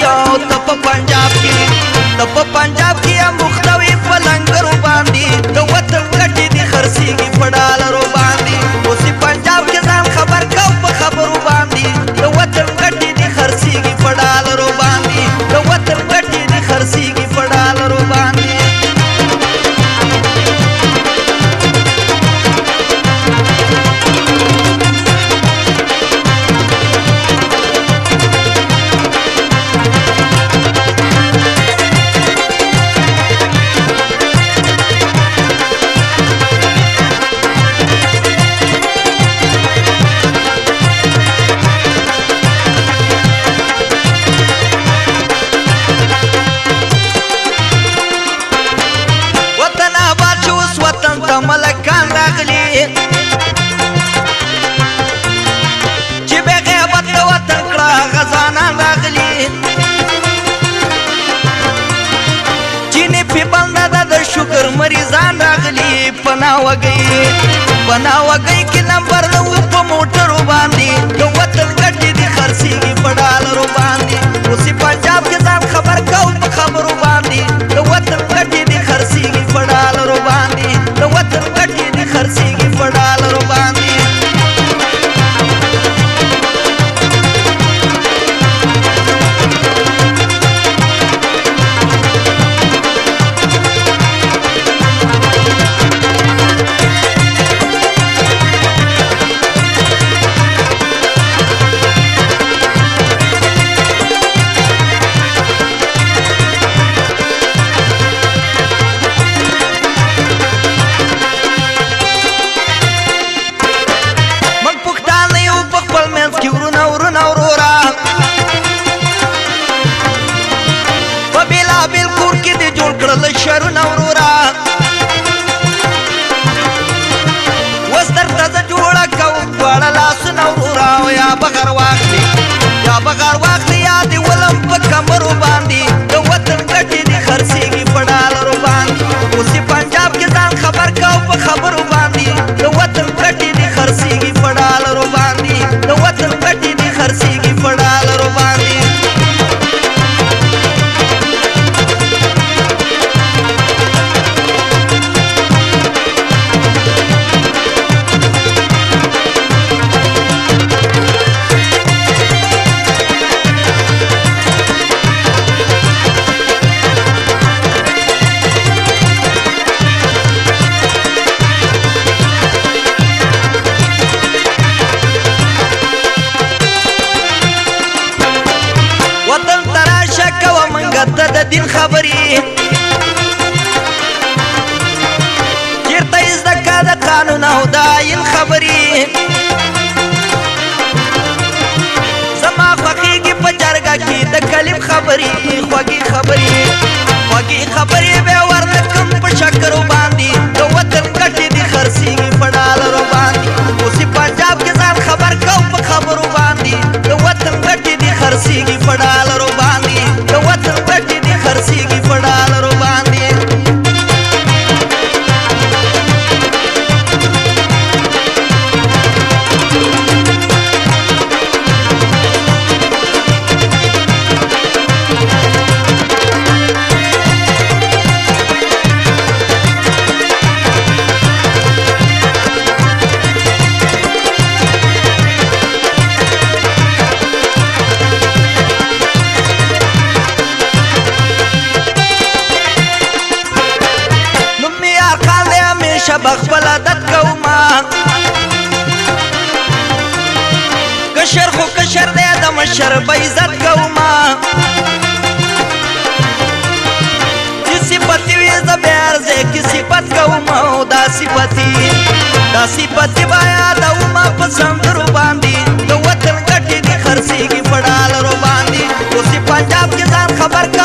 او ته په پنجاب کې یا مختوي په لنګرو باندې د وطن ګټې دي خرڅېږي په ډالرو باندې اوس پنجاب کې ځان خبر کو په خبرو باندې د وطن ګټې دي خرڅېږي په ډالرو باندې د وطن ګټې دي خرڅېږي په ډالرو باندې ملکان راغلی چې بې غیبت د وطن کړه غزانان راغلي چینې پې بنده ده د شکر مریضان راغلي پناه وږی کې نمبر نه و په موټرو باندې د وطن ګټې دي خرڅېږي په ډالرو باندې اوس پنجاب کې ځان خبر کو په خبرو باندې د وطن ګټې دي خرڅېږي په ډالرو باندې د وطن ګټې دي خرڅېږي په ډالرو باندې شرونه ورورا وس درته زه جوړه کوم دواړه لاسونه ورورا یا بغیر واخلي یا دې ولم په کمرو باندې د وطن ګټې دي خرڅېږي په ډالرو باندې اوس پنجاب کې ځان خبر کو په خبرو باندې د وطن ګټې دي خرڅېږي په ډالرو باندې د وطن ګټې دي خرڅېږي په ډالرو باندې د دین خبرې چېرته یې زده که د قانون او د آیین خبرې زما خوښېږي په جرګه کې د کلیم خبرې خوږې خبرې بیا ورته کم په شکرو باندې د وطن ګټې دي خرڅېږي په ډالرو باندې اوس پنجاب کې ځان خبر کو په خبرو باندې د وطن ګټې دي خرڅېږي په ډالرو باندې د وطن ګټې دي خرڅېږي په ډالرو باندې بخبل عادت کوما کشر خو کشر دی د مشر به عزت کوما چې صفت وي زه بیا عرضې کې صفت کوما دا صفتي به یادومه په سندرو باندې د وطن ګټې دي خرڅېږي په ډالرو باندې اوس پنجاب کې ځان خبر